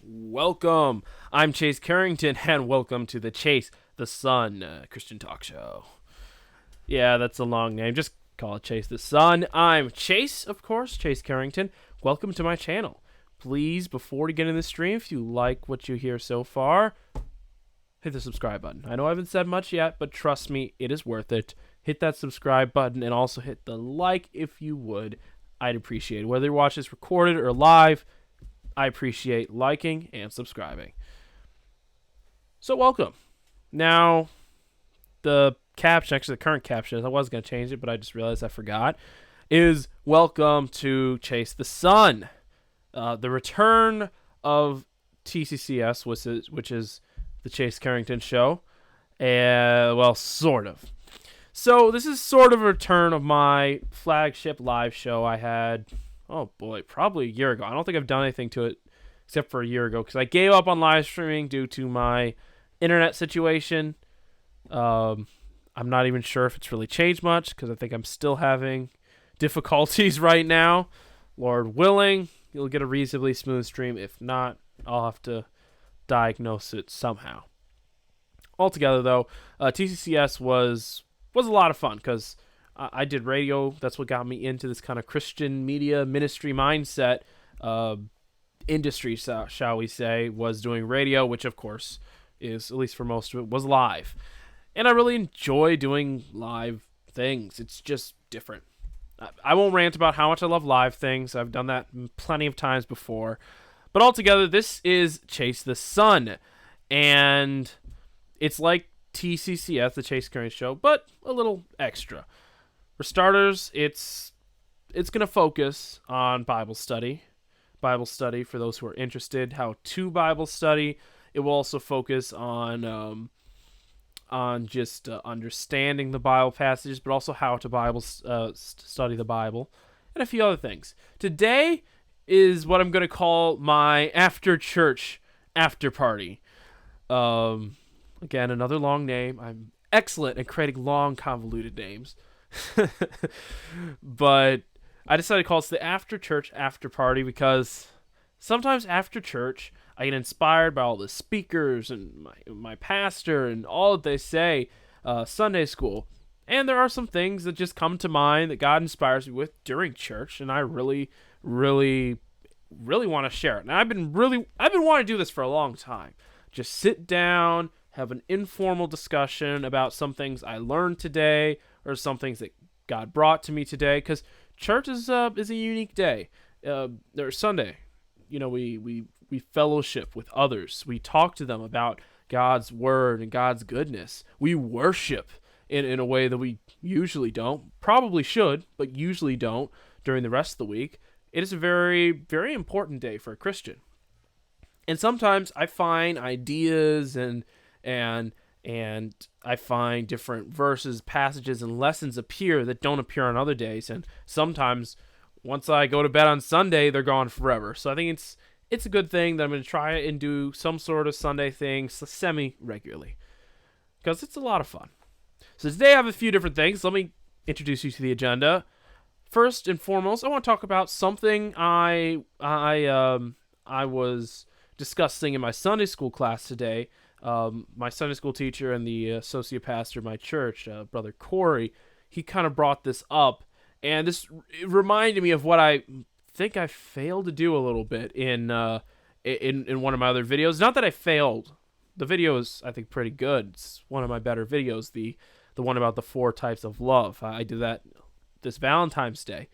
Welcome. I'm Chase Carrington, and welcome to the Chase the Sun Christian Talk Show. Yeah, that's a long name. Just call it Chase the Sun. I'm Chase, of course, Chase Carrington. Welcome to my channel. Please, before we get in the stream, if you like what you hear so far, hit the subscribe button. I know I haven't said much yet, but trust me, it is worth it. Hit that subscribe button and also hit the like if you would. I'd appreciate it. Whether you watch this recorded or live, I appreciate liking and subscribing. So welcome. Now, the caption, actually the current caption, I was going to change it, but I just realized I forgot, is welcome to Chase the Sun. The return of TCCS, which is the Chase Carrington Show. Well, sort of. So this is sort of a return of my flagship live show I had, oh boy, probably a year ago. I don't think I've done anything to it except for a year ago because I gave up on live streaming due to my internet situation. I'm not even sure if it's really changed much because I think I'm still having difficulties right now. Lord willing, you'll get a reasonably smooth stream. If not, I'll have to diagnose it somehow. Altogether, though, TCCS was a lot of fun because I did radio. That's what got me into this kind of Christian media ministry mindset. Industry, shall we say, was doing radio, which of course is, at least for most of it, was live. And I really enjoy doing live things. It's just different. I won't rant about how much I love live things. I've done that plenty of times before. But altogether, this is Chase the Sun. And it's like TCCS, the Chase Carrington Show, but a little extra. For starters, it's going to focus on Bible study. Bible study for those who are interested. How to Bible study. It will also focus on just understanding the Bible passages, but also how to study the Bible, and a few other things. Today is what I'm going to call my after church after party. Again, another long name. I'm excellent at creating long, convoluted names. But I decided to call it the after church after party because sometimes after church, I get inspired by all the speakers and my pastor and all that they say, Sunday school. And there are some things that just come to mind that God inspires me with during church, and I really, really, really want to share it. And I've been wanting to do this for a long time. Just sit down, have an informal discussion about some things I learned today or some things that God brought to me today, because church is a unique day. There's Sunday. You know, we fellowship with others. We talk to them about God's word and God's goodness. We worship in a way that we usually don't. Probably should, but usually don't during the rest of the week. It is a very, very important day for a Christian. And sometimes I find ideas and I find different verses, passages, and lessons appear that don't appear on other days. And sometimes once I go to bed on Sunday, they're gone forever. So I think it's a good thing that I'm going to try and do some sort of Sunday thing semi-regularly because it's a lot of fun. So today I have a few different things. Let me introduce you to the agenda. First and foremost, I want to talk about something I was discussing in my Sunday school class today. My Sunday school teacher and the associate pastor of my church, Brother Corey, he kind of brought this up, and it reminded me of what I think I failed to do a little bit in one of my other videos. Not that I failed. The video is, I think, pretty good. It's one of my better videos, the one about the 4 types of love. I did that this Valentine's Day.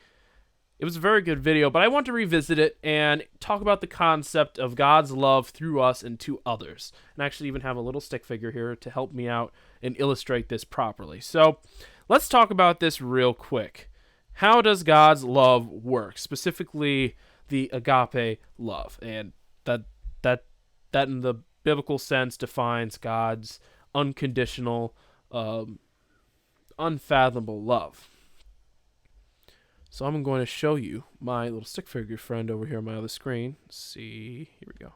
It was a very good video, but I want to revisit it and talk about the concept of God's love through us and to others. And actually even have a little stick figure here to help me out and illustrate this properly. So let's talk about this real quick. How does God's love work? Specifically, the agape love. And that in the biblical sense defines God's unconditional, unfathomable love. So I'm going to show you my little stick figure friend over here on my other screen. Let's see, here we go.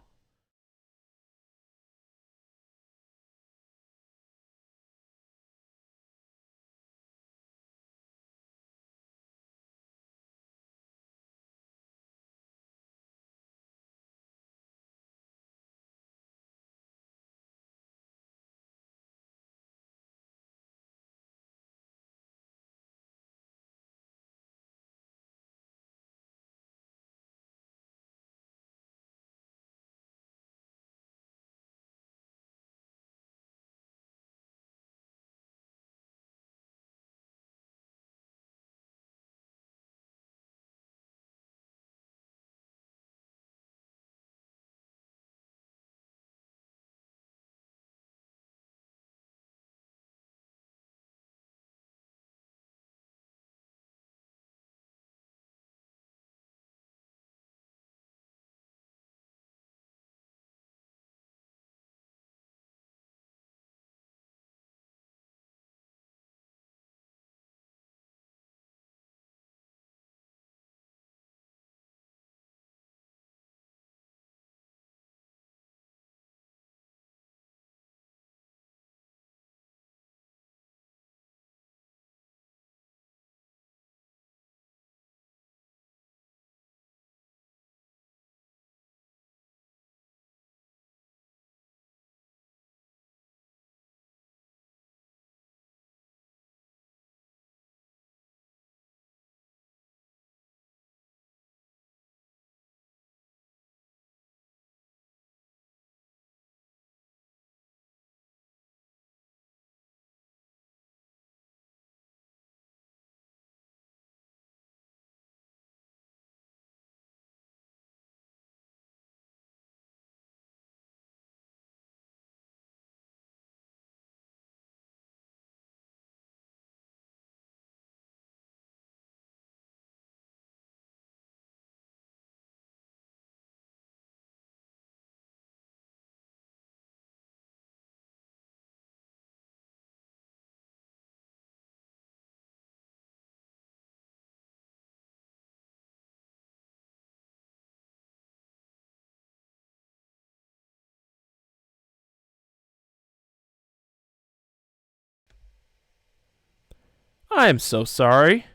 I am so sorry.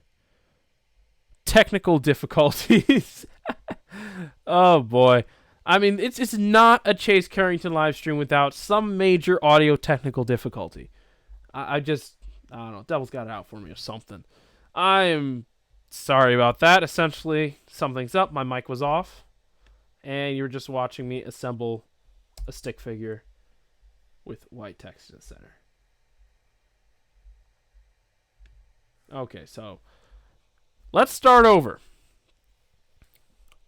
Technical difficulties. Oh boy. I mean, it's not a Chase Carrington live stream without some major audio technical difficulty. I don't know, devil's got it out for me or something. I am sorry about that. Essentially, something's up. My mic was off, and you're just watching me assemble a stick figure with white text in the center. Okay, so let's start over.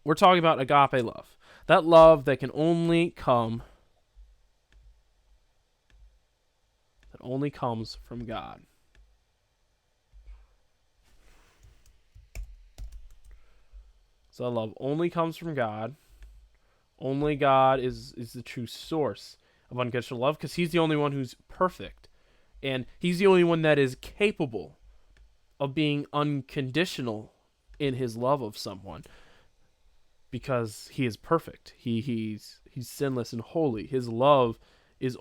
We're talking about agape love. That love that can only come, that only comes from God. So that love only comes from God. Only God is the true source of unconditional love, because he's the only one who's perfect. And he's the only one that is capable of being unconditional in his love of someone, because he is perfect. He's sinless and holy. His love can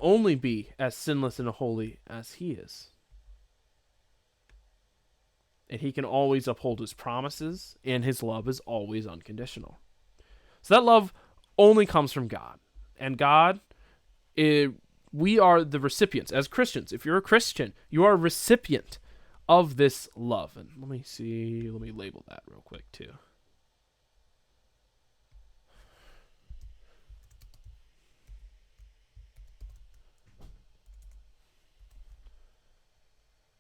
only be as sinless and holy as he is. And he can always uphold his promises, and his love is always unconditional. So that love only comes from God. And God, we are the recipients. As Christians, if you're a Christian, you are a recipient of this love. And let me label that real quick too.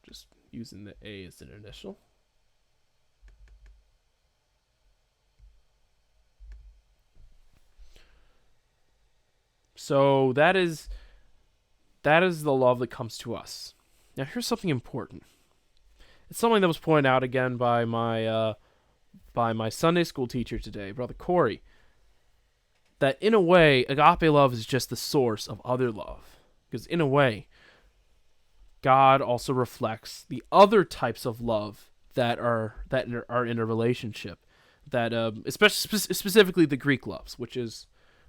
Just using the A as an initial. So that is the love that comes to us. Now here's something important. It's something that was pointed out again by my Sunday school teacher today, Brother Corey. That in a way, agape love is just the source of other love, because in a way, God also reflects the other types of love that are in a relationship, that especially specifically the Greek loves, which is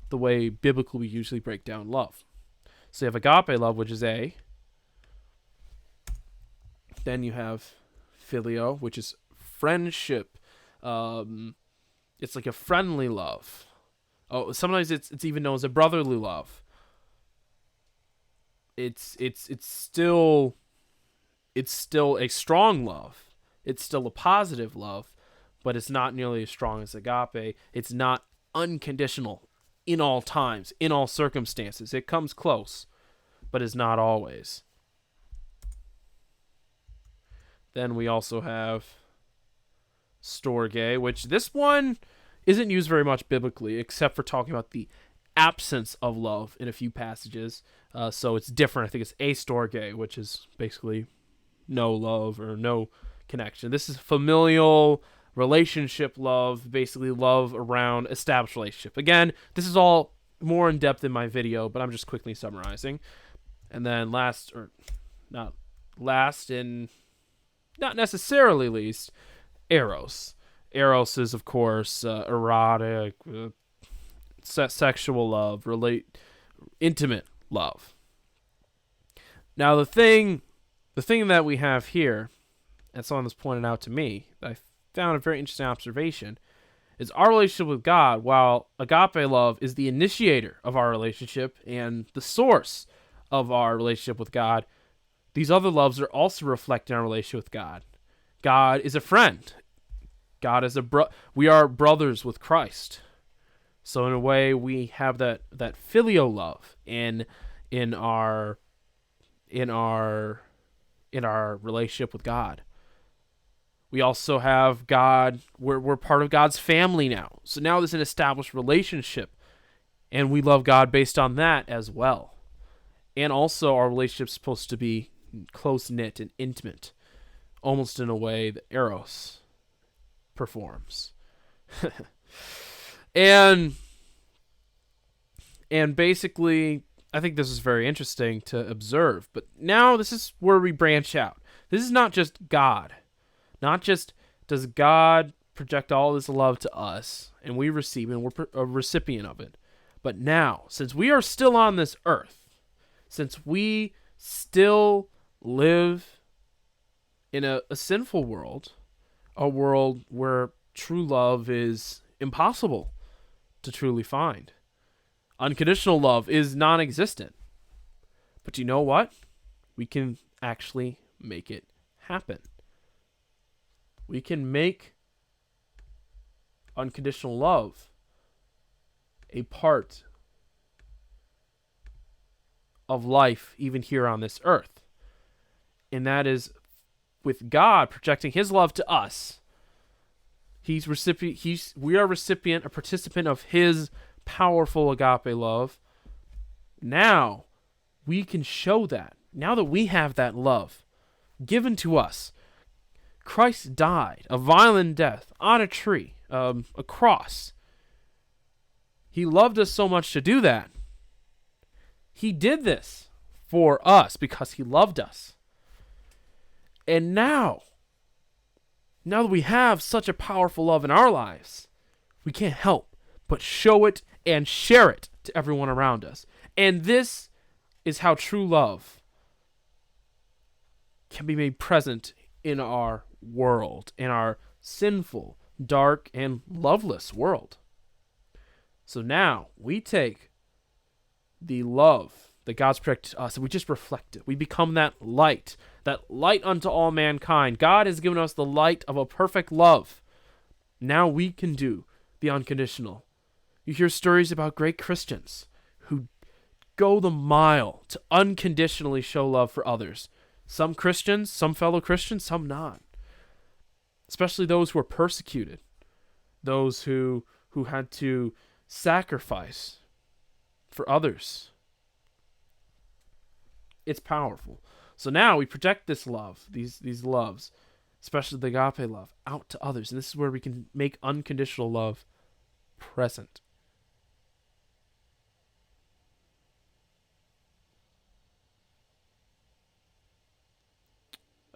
the way biblically we usually break down love. So you have agape love, which is A. Then you have phileo, which is friendship. It's like a friendly love. Oh, sometimes it's even known as a brotherly love. It's still a strong love. It's still a positive love, but it's not nearly as strong as agape. It's not unconditional in all times, in all circumstances. It comes close, but is not always. Then we also have storge, which this one isn't used very much biblically, except for talking about the absence of love in a few passages. So it's different. I think it's astorge, which is basically no love or no connection. This is familial relationship love, basically love around established relationship. Again, this is all more in depth in my video, but I'm just quickly summarizing. And then not necessarily least, eros. Eros is, of course, erotic, sexual love, intimate love. Now, the thing that we have here, and someone that's pointed out to me, that I found a very interesting observation, is our relationship with God. While agape love is the initiator of our relationship and the source of our relationship with God, these other loves are also reflecting our relationship with God. God is a friend. God is we are brothers with Christ. So in a way, we have that filial love in our relationship with God. We also have God. We're part of God's family now. So now there's an established relationship, and we love God based on that as well. And also, our relationship's supposed to be close-knit and intimate, almost in a way that Eros performs. and basically, I think this is very interesting to observe. But now this is where we branch out. This is not just God. Not just does God project all this love to us, and we receive it, and we're a recipient of it. But now, since we are still on this earth, since we still live in a sinful world, a world where true love is impossible to truly find. Unconditional love is non-existent. But you know what? We can actually make it happen. We can make unconditional love a part of life even here on this earth. And that is with God projecting his love to us. We are recipient, a participant of his powerful agape love. Now we can show that. Now that we have that love given to us, Christ died a violent death on a tree, a cross. He loved us so much to do that. He did this for us because he loved us. And now that we have such a powerful love in our lives, we can't help but show it and share it to everyone around us. And this is how true love can be made present in our world, in our sinful, dark, and loveless world. So now we take the love that God's projected to us and we just reflect it. We become that light unto all mankind. God has given us the light of a perfect love. Now we can do the unconditional. You hear stories about great Christians who go the mile to unconditionally show love for others. Some Christians, some fellow Christians, some not. Especially those who are persecuted. Those who had to sacrifice for others. It's powerful. So now we project this love, these loves, especially the agape love, out to others. And this is where we can make unconditional love present.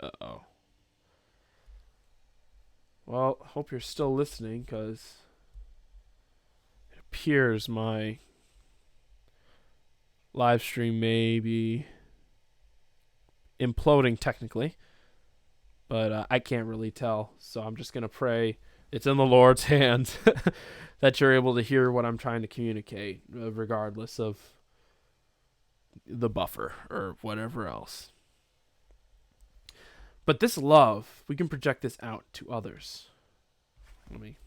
Uh-oh. Well, I hope you're still listening, because it appears my live stream may be imploding technically, but I can't really tell, so I'm just going to pray it's in the Lord's hands that you're able to hear what I'm trying to communicate, regardless of the buffer or whatever else. But this love, we can project this out to others. Let me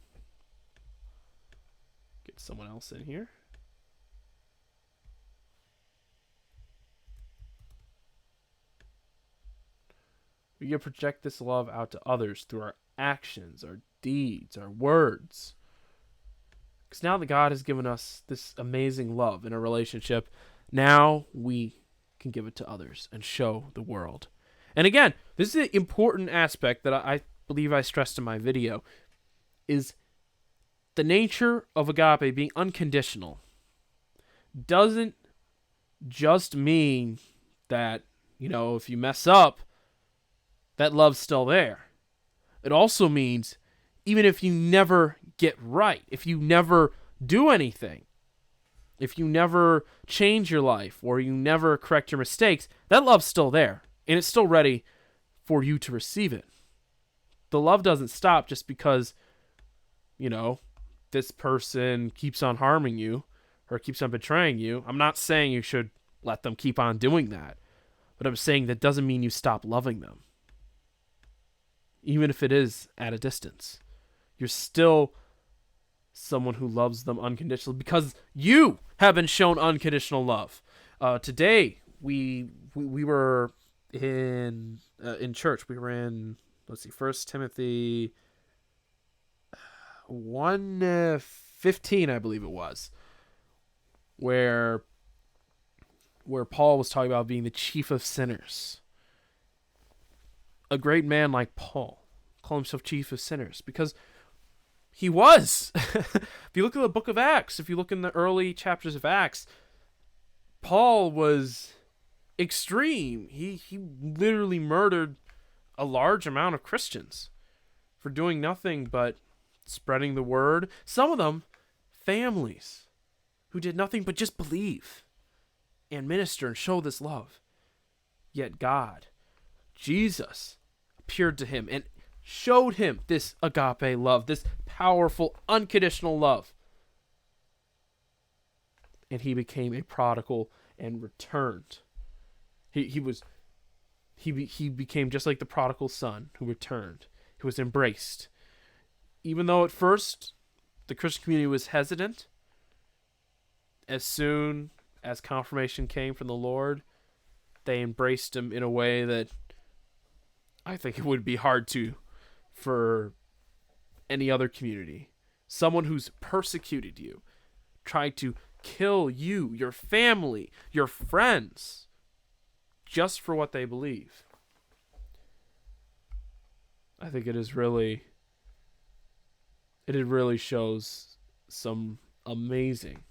get someone else in here. We can project this love out to others through our actions, our deeds, our words. Because now that God has given us this amazing love in a relationship, now we can give it to others and show the world. And again, this is an important aspect that I believe I stressed in my video, is the nature of agape being unconditional doesn't just mean that, if you mess up, that love's still there. It also means even if you never get right, if you never do anything, if you never change your life or you never correct your mistakes, that love's still there. And it's still ready for you to receive it. The love doesn't stop just because, this person keeps on harming you or keeps on betraying you. I'm not saying you should let them keep on doing that. But I'm saying that doesn't mean you stop loving them. Even if it is at a distance. You're still someone who loves them unconditionally because you have been shown unconditional love. Today, we were in church. We were in, 1 Timothy 1:15, I believe it was, where Paul was talking about being the chief of sinners. A great man like Paul called himself chief of sinners because he was. If you look at the book of Acts, if you look in the early chapters of Acts, Paul was extreme. He literally murdered a large amount of Christians for doing nothing but spreading the word. Some of them, families who did nothing but just believe and minister and show this love. Yet God, Jesus, appeared to him and showed him this agape love, this powerful, unconditional love. And he became a prodigal and returned. He became just like the prodigal son who returned, who was embraced. Even though at first the Christian community was hesitant, as soon as confirmation came from the Lord, they embraced him in a way that I think it would be hard to for any other community. Someone who's persecuted you, tried to kill you, your family, your friends, just for what they believe. I think it really shows some amazing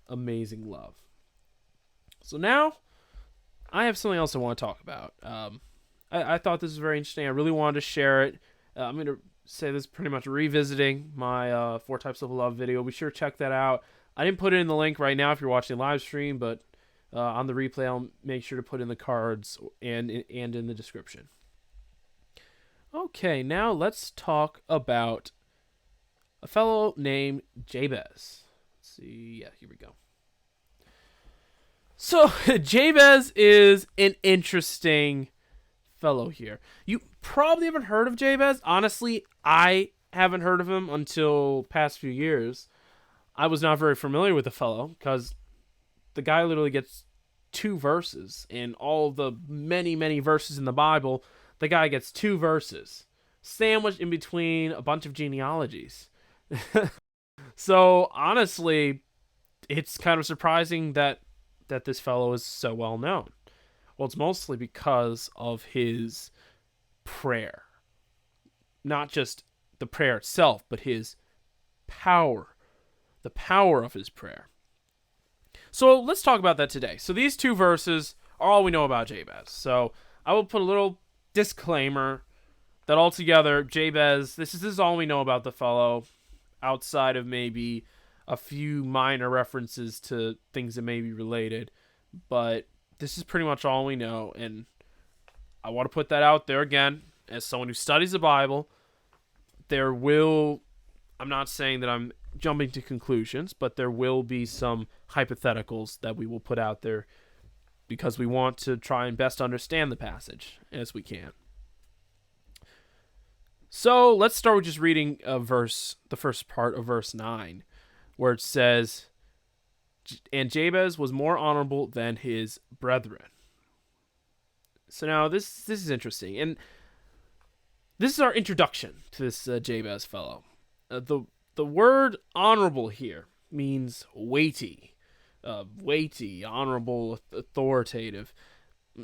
love. So now I have something else I want to talk about. I thought this was very interesting. I really wanted to share it. I'm going to say this pretty much revisiting my 4 Types of Love video. Be sure to check that out. I didn't put it in the link right now if you're watching the live stream, but on the replay I'll make sure to put in the cards and in the description. Okay, now let's talk about a fellow named Jabez. Let's see. Yeah, here we go. So, Jabez is an interesting fellow here. You probably haven't heard of Jabez. Honestly, I haven't heard of him until past few years. I was not very familiar with the fellow because the guy literally gets 2 verses. In all the many, many verses in the Bible, the guy gets 2 verses sandwiched in between a bunch of genealogies. So, honestly, it's kind of surprising that this fellow is so well known. Well, it's mostly because of his prayer. Not just the prayer itself, but his power. The power of his prayer. So let's talk about that today. So these 2 verses are all we know about Jabez. So I will put a little disclaimer that altogether, Jabez, this is all we know about the fellow, outside of maybe a few minor references to things that may be related. But this is pretty much all we know, and I want to put that out there again. As someone who studies the Bible, I'm not saying that I'm jumping to conclusions, but there will be some hypotheticals that we will put out there because we want to try and best understand the passage as we can. So let's start with just reading the first part of verse 9, where it says, "And Jabez was more honorable than his brethren." So now this is interesting, and this is our introduction to this Jabez fellow. The word honorable here means weighty, honorable, authoritative.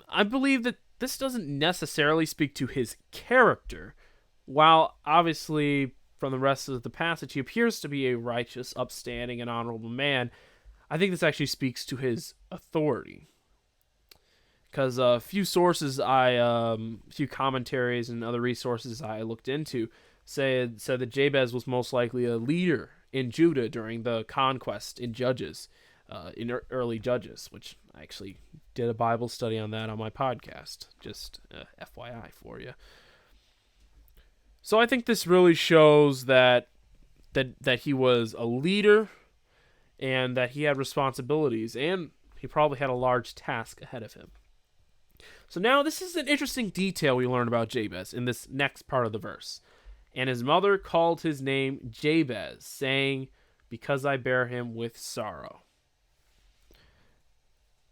I believe that this doesn't necessarily speak to his character, while obviously from the rest of the passage he appears to be a righteous, upstanding, and honorable man. I think this actually speaks to his authority. Because a few sources few commentaries and other resources I looked into said that Jabez was most likely a leader in Judah during the conquest in Judges, in early Judges, which I actually did a Bible study on that on my podcast. Just FYI for you. So I think this really shows that he was a leader and that he had responsibilities, and he probably had a large task ahead of him. So now this is an interesting detail we learn about Jabez in this next part of the verse. "And his mother called his name Jabez, saying, because I bear him with sorrow."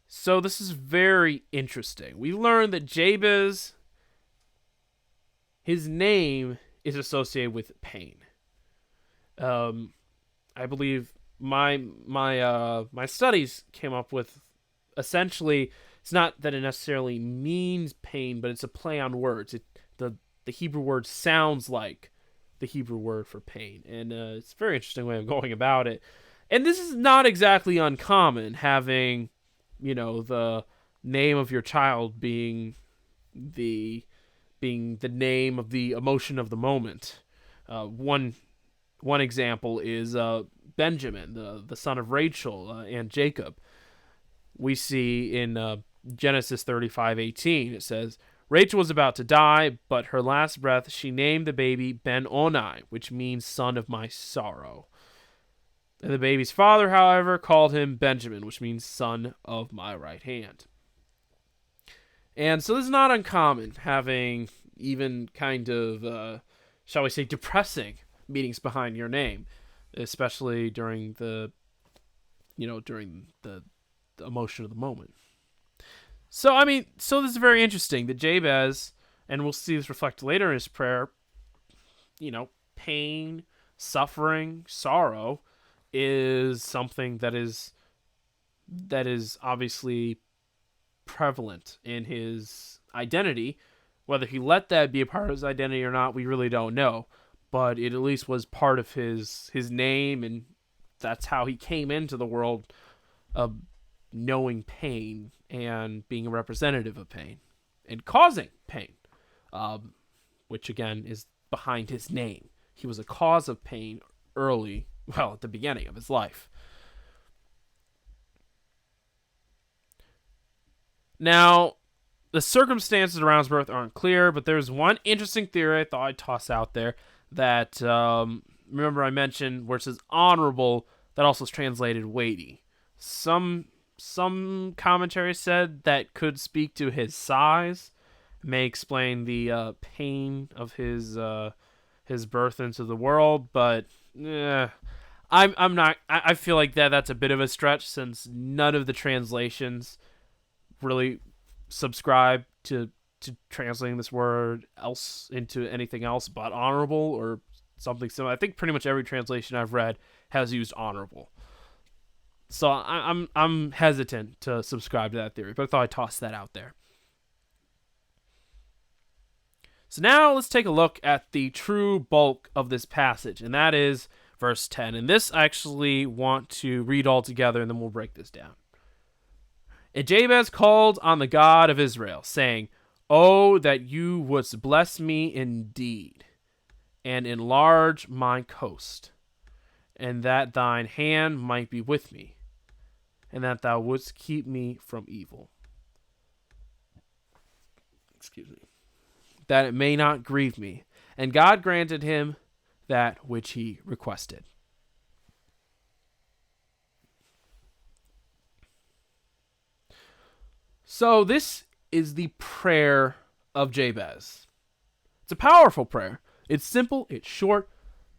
So this is very interesting. We learn that Jabez, his name is associated with pain. I believe my studies came up with, essentially, it's not that it necessarily means pain, but it's a play on words. The Hebrew word sounds like the Hebrew word for pain, and it's a very interesting way of going about it. And this is not exactly uncommon, having, the name of your child being the name of the emotion of the moment. One example is Benjamin, the son of Rachel and Jacob. We see in Genesis 35:18, it says, Rachel was about to die, but her last breath, she named the baby Ben-Oni, which means son of my sorrow. And the baby's father, however, called him Benjamin, which means son of my right hand. And so this is not uncommon, having even kind of, shall we say, depressing meanings behind your name, especially during the emotion of the moment. So, so this is very interesting that Jabez, and we'll see this reflected later in his prayer, pain, suffering, sorrow is something that is obviously prevalent in his identity. Whether he let that be a part of his identity or not, we really don't know. But it at least was part of his name, and that's how he came into the world of knowing pain and being a representative of pain and causing pain, which again is behind his name. He was a cause of pain at the beginning of his life. Now, the circumstances around his birth aren't clear, but there's one interesting theory I thought I'd toss out there that, remember I mentioned where it says honorable, that also is translated weighty. Some commentary said that could speak to his size, may explain the pain of his birth into the world, but I'm not. I feel like that's a bit of a stretch, since none of the translations really subscribe to translating this word else into anything else but honorable or something similar. I think pretty much every translation I've read has used honorable. So I'm hesitant to subscribe to that theory, but I thought I'd toss that out there. So now let's take a look at the true bulk of this passage, and that is verse 10. And this I actually want to read all together, and then we'll break this down. And Jabez called on the God of Israel, saying, "Oh, that you wouldst bless me indeed, and enlarge my coast, and that thine hand might be with me, and that thou wouldst keep me from evil. That it may not grieve me." And God granted him that which he requested. So this is the prayer of Jabez. It's a powerful prayer. It's simple, it's short,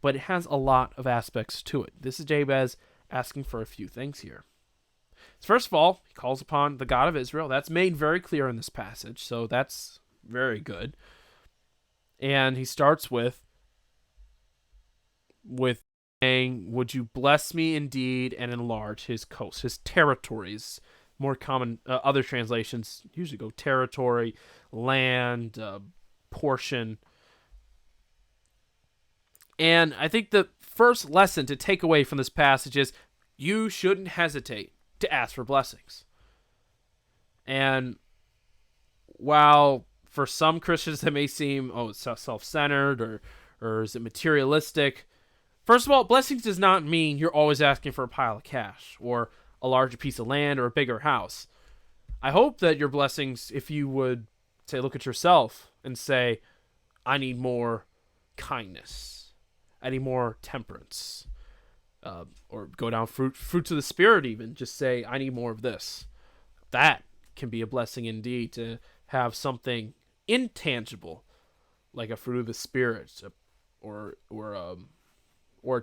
but it has a lot of aspects to it. This is Jabez asking for a few things here. So first of all, he calls upon the God of Israel. That's made very clear in this passage, so that's very good. And he starts with saying, "Would you bless me indeed and enlarge his coast," his territories. More common, other translations usually go territory, land, portion. And I think the first lesson to take away from this passage is you shouldn't hesitate to ask for blessings. And while for some Christians that may seem, it's self-centered or is it materialistic, first of all, blessings does not mean you're always asking for a pile of cash or a larger piece of land or a bigger house. I hope that your blessings, if you would say, look at yourself and say, I need more kindness, I need more temperance, or go down fruits of the Spirit even, just say, I need more of this. That can be a blessing indeed, to have something intangible like a fruit of the Spirit, or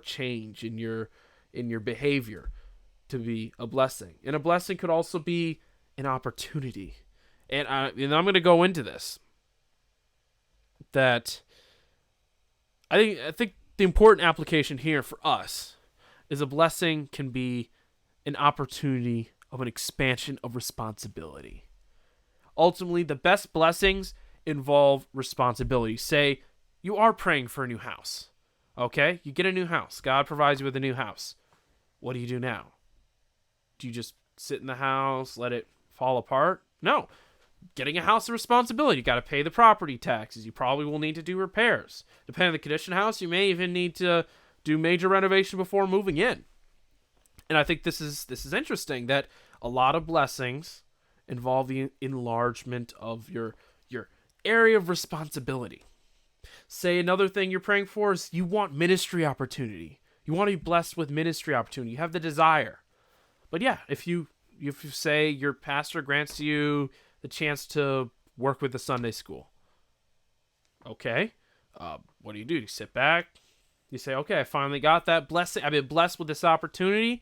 change in your behavior, to be a blessing. And a blessing could also be an opportunity. And I'm going to go into this. That I think the important application here for us is a blessing can be an opportunity of an expansion of responsibility. Ultimately, the best blessings involve responsibility. Say, you are praying for a new house. Okay? You get a new house. God provides you with a new house. What do you do now? Do you just sit in the house, let it fall apart? No. Getting a house is a responsibility. You got to pay the property taxes. You probably will need to do repairs. Depending on the condition of the house, you may even need to do major renovation before moving in. And I think this is interesting that a lot of blessings involve the enlargement of your area of responsibility. Say another thing you're praying for is you want ministry opportunity. You want to be blessed with ministry opportunity. You have the desire. But yeah, if you say your pastor grants you the chance to work with the Sunday school, okay, what do? You sit back. You say, okay, I finally got that blessing. I've been blessed with this opportunity.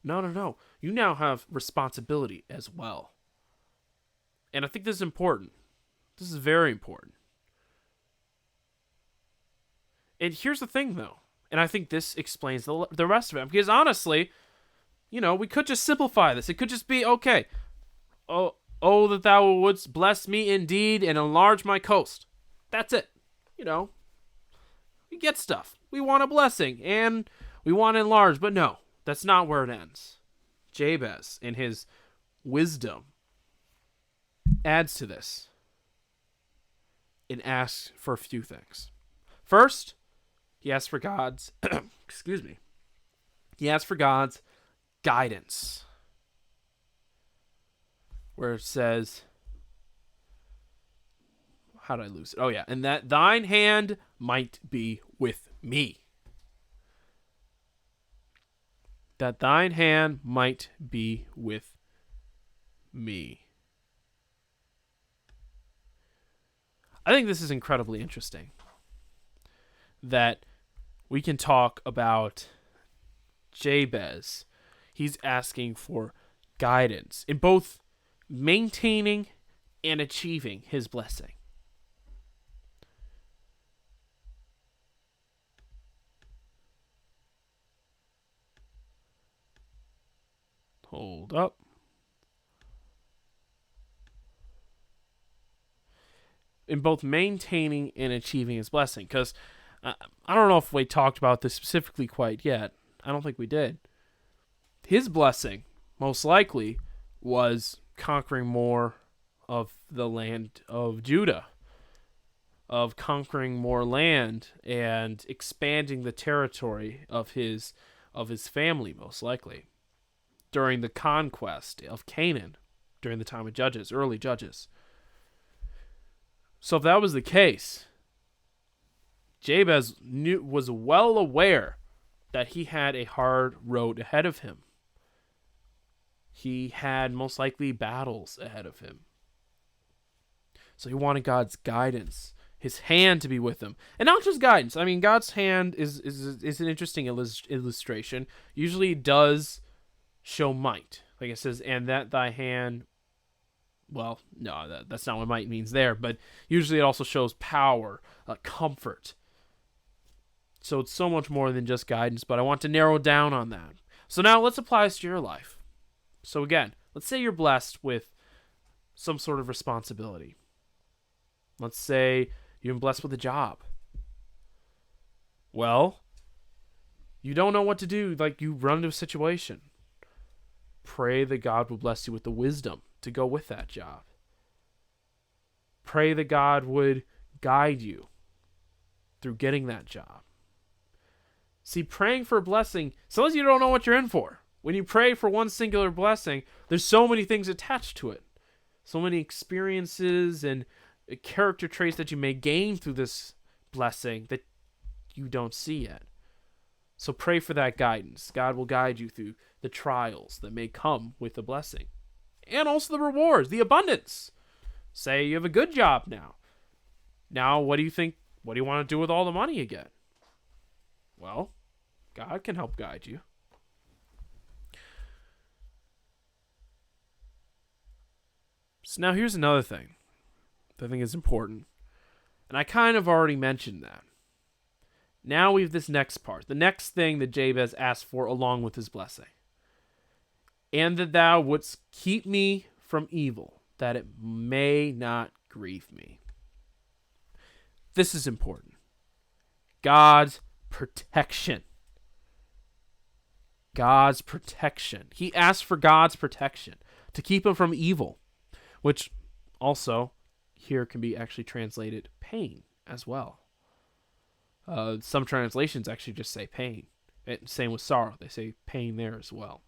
No. You now have responsibility as well. And I think this is important. This is very important. And here's the thing, though. And I think this explains the rest of it. Because honestly, we could just simplify this. It could just be, okay, oh, that thou wouldst bless me indeed and enlarge my coast. That's it. We get stuff. We want a blessing, and we want to enlarge. But no, that's not where it ends. Jabez, in his wisdom, adds to this and asks for a few things. First, he asks for God's He asks for God's guidance. Where it says, how did I lose it? Oh yeah, and that thine hand might be with me. That thine hand might be with me. I think this is incredibly interesting. That we can talk about Jabez. He's asking for guidance in both maintaining and achieving his blessing. Hold up. In both maintaining and achieving his blessing. Because I don't know if we talked about this specifically quite yet. I don't think we did. His blessing, most likely, was conquering more of the land of Judah. Of conquering more land and expanding the territory of his family, most likely. During the conquest of Canaan, during the time of Judges, early Judges. So if that was the case, Jabez was well aware that he had a hard road ahead of him. He had most likely battles ahead of him. So he wanted God's guidance, his hand to be with him. And not just guidance. I mean, God's hand is an interesting illustration. Usually does show might. Like it says, and that thy hand, well, no, that's not what might means there, but usually it also shows power, comfort. So it's so much more than just guidance, but I want to narrow down on that. So now let's apply this to your life. So again, let's say you're blessed with some sort of responsibility. Let's say you've been blessed with a job. Well, you don't know what to do, like you run into a situation. Pray that God will bless you with the wisdom to go with that job. Pray that God would guide you through getting that job. See, praying for a blessing, sometimes you don't know what you're in for. When you pray for one singular blessing, there's so many things attached to it. So many experiences and character traits that you may gain through this blessing that you don't see yet. So pray for that guidance. God will guide you through the trials that may come with the blessing. And also the rewards, the abundance. Say you have a good job now. Now, what do you think? What do you want to do with all the money you get? Well, God can help guide you. So now here's another thing that I think is important. And I kind of already mentioned that. Now we have this next part. The next thing that Jabez asked for along with his blessing. And that thou wouldst keep me from evil, that it may not grieve me. This is important. God's protection. God's protection. He asked for God's protection to keep him from evil, which also here can be actually translated pain as well. Some translations actually just say pain. Same with sorrow. They say pain there as well.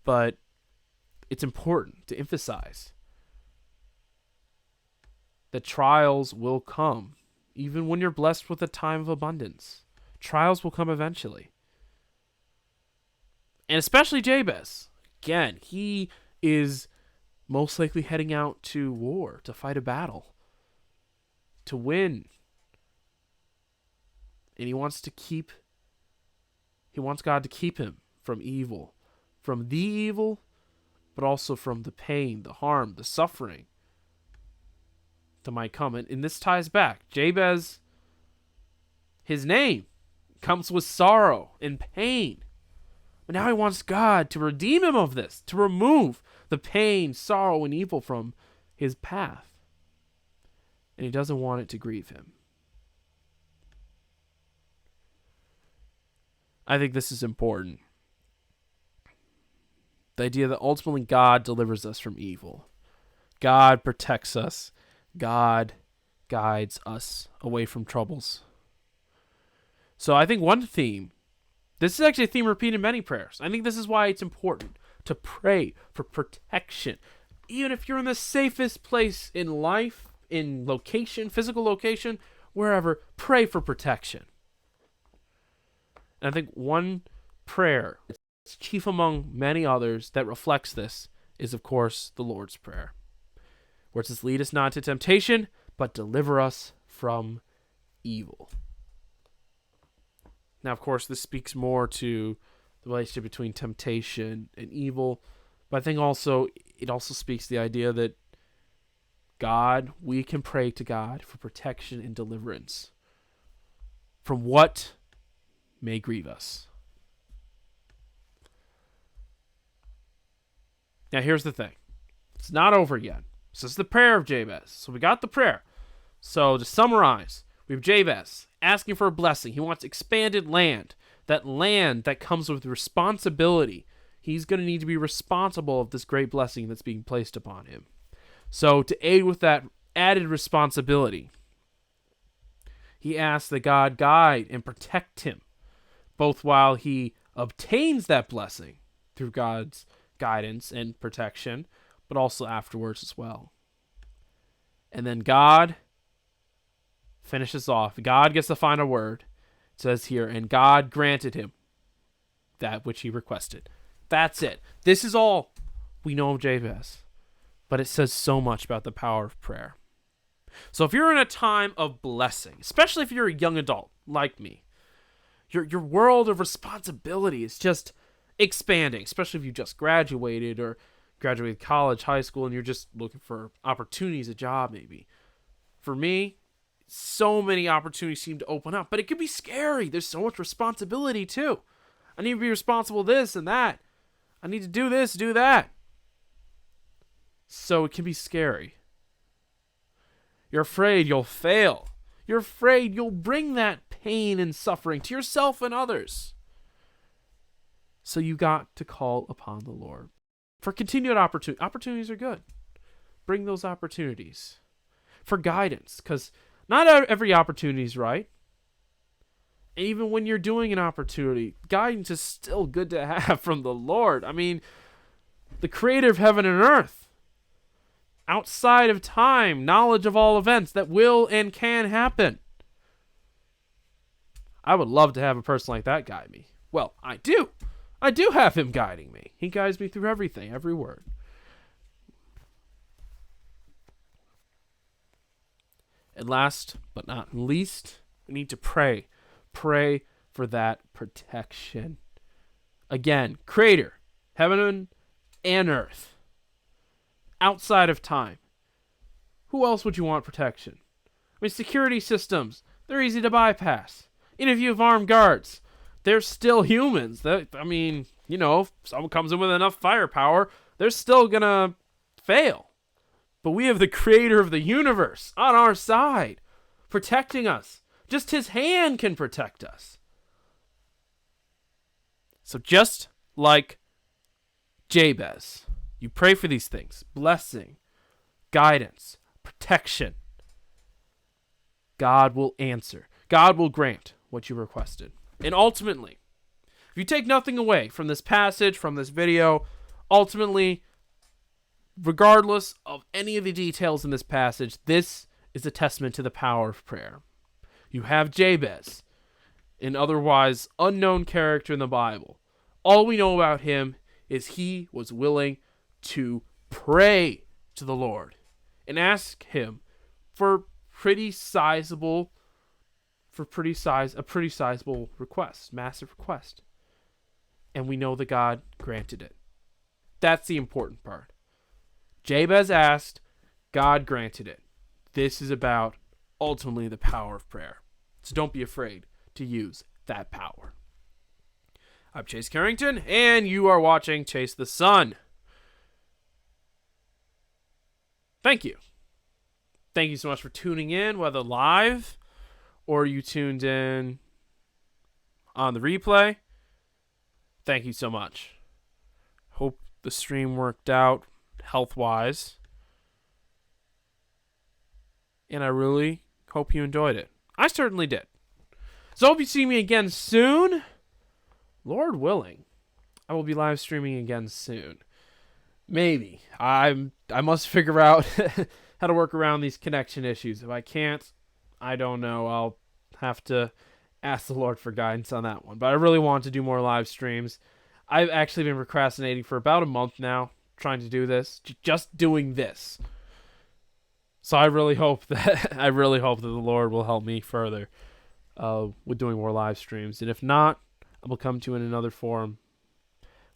But it's important to emphasize that trials will come, even when you're blessed with a time of abundance. Trials will come eventually. And especially Jabez. Again, he is most likely heading out to war, to fight a battle, to win. And he wants God to keep him from evil, from the evil, but also from the pain, the harm, the suffering that might come. And this ties back. Jabez, his name comes with sorrow and pain. But now he wants God to redeem him of this, to remove the pain, sorrow, and evil from his path. And he doesn't want it to grieve him. I think this is important. The idea that ultimately God delivers us from evil. God protects us. God guides us away from troubles. So I think one theme, this is actually a theme repeated in many prayers. I think this is why it's important to pray for protection. Even if you're in the safest place in life, in location, physical location, wherever, pray for protection. And I think one prayer, it's chief among many others, that reflects this is, of course, the Lord's Prayer, where it says, lead us not to temptation, but deliver us from evil. Now, of course, this speaks more to the relationship between temptation and evil, but I think it also speaks to the idea that we can pray to God for protection and deliverance from what may grieve us. Now, here's the thing. It's not over yet. This is the prayer of Jabez. So we got the prayer. So to summarize, we have Jabez asking for a blessing. He wants expanded land. That land that comes with responsibility. He's going to need to be responsible of this great blessing that's being placed upon him. So to aid with that added responsibility, he asks that God guide and protect him, both while he obtains that blessing through God's guidance and protection, but also afterwards as well. And then God finishes off. God gets the final word. It says here, and God granted him that which he requested. That's it. This is all we know of Jabez. But it says so much about the power of prayer. So if you're in a time of blessing, especially if you're a young adult like me, your world of responsibility is just expanding, especially if you just graduated or graduated college, high school, and you're just looking for opportunities, a job maybe. For me, so many opportunities seem to open up, but it can be scary. There's so much responsibility too. I need to be responsible this and that. I need to do this, do that. So it can be scary. You're afraid you'll fail. You're afraid you'll bring that pain and suffering to yourself and others. So you got to call upon the Lord for continued opportunity. Opportunities are good. Bring those opportunities for guidance, because not every opportunity is right. And even when you're doing an opportunity, guidance is still good to have from the Lord. I mean, the creator of heaven and earth, outside of time, knowledge of all events that will and can happen. I would love to have a person like that guide me. Well, I do. I do have him guiding me. He guides me through everything, every word. And last but not least, we need to pray. Pray for that protection. Again, creator, heaven and earth, outside of time. Who else would you want protection? I mean, security systems, they're easy to bypass. Even if you have armed guards, they're still humans. If someone comes in with enough firepower, they're still going to fail. But we have the creator of the universe on our side, protecting us. Just his hand can protect us. So just like Jabez, you pray for these things: blessing, guidance, protection. God will answer. God will grant what you requested. And ultimately, if you take nothing away from this passage, from this video, ultimately, regardless of any of the details in this passage, this is a testament to the power of prayer. You have Jabez, an otherwise unknown character in the Bible. All we know about him is he was willing to pray to the Lord and ask him for a pretty sizable request, massive request. And we know that God granted it. That's the important part. Jabez asked, God granted it. This is about ultimately the power of prayer. So don't be afraid to use that power. I'm Chase Carrington, and you are watching Chase the Sun. Thank you. Thank you so much for tuning in, whether live or you tuned in on the replay. Thank you so much. Hope the stream worked out health-wise. And I really hope you enjoyed it. I certainly did. So I hope you see me again soon. Lord willing, I will be live streaming again soon. Maybe. I must figure out how to work around these connection issues. If I can't, I don't know. I'll have to ask the Lord for guidance on that one. But I really want to do more live streams. I've actually been procrastinating for about a month now, trying to do this, just doing this. So I really hope that the Lord will help me further with doing more live streams. And if not, I will come to you in another form.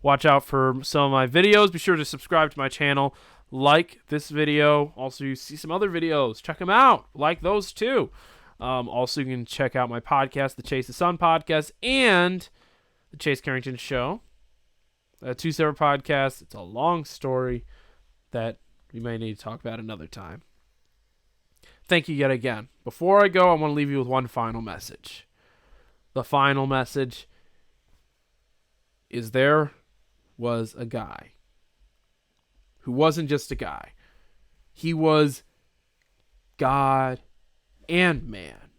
Watch out for some of my videos. Be sure to subscribe to my channel. Like this video. Also, you see some other videos. Check them out. Like those too. Also, you can check out my podcast, the Chase the Sun podcast, and the Chase Carrington Show. Two separate podcasts. It's a long story that we may need to talk about another time. Thank you yet again. Before I go, I want to leave you with one final message. The final message is there was a guy who wasn't just a guy. He was God and man.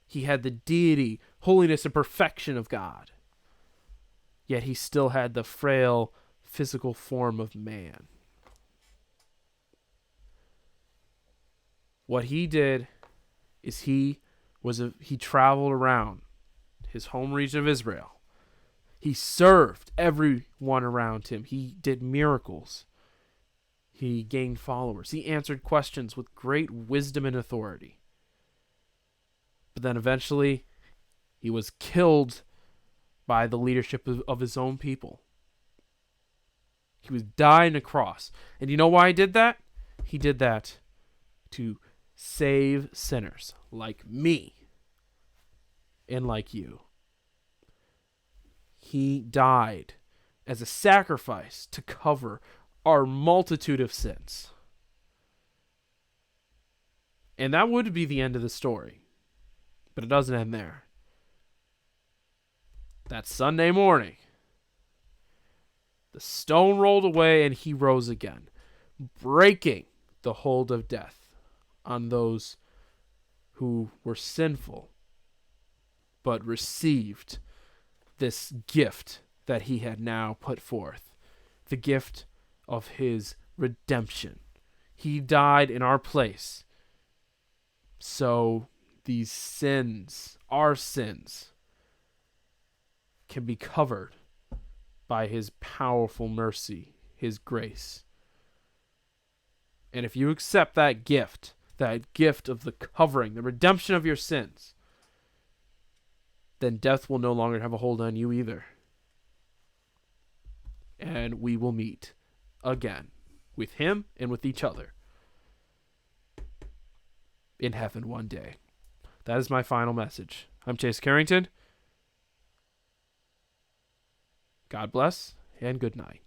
He had the deity, holiness, and perfection of God. Yet he still had the frail physical form of man. What he did is he traveled around his home region of Israel. He served everyone around him. He did miracles. He gained followers. He answered questions with great wisdom and authority. But then eventually, he was killed by the leadership of his own people. He was dying on a cross. And you know why he did that? He did that to save sinners like me and like you. He died as a sacrifice to cover our multitude of sins. And that would be the end of the story. But it doesn't end there. That Sunday morning, the stone rolled away and he rose again, breaking the hold of death on those who were sinful but received this gift that he had now put forth, the gift of his redemption. He died in our place, so these sins, our sins, can be covered by his powerful mercy, his grace. And if you accept that gift of the covering, the redemption of your sins, then death will no longer have a hold on you either. And we will meet again with him and with each other in heaven one day. That is my final message. I'm Chase Carrington. God bless and good night.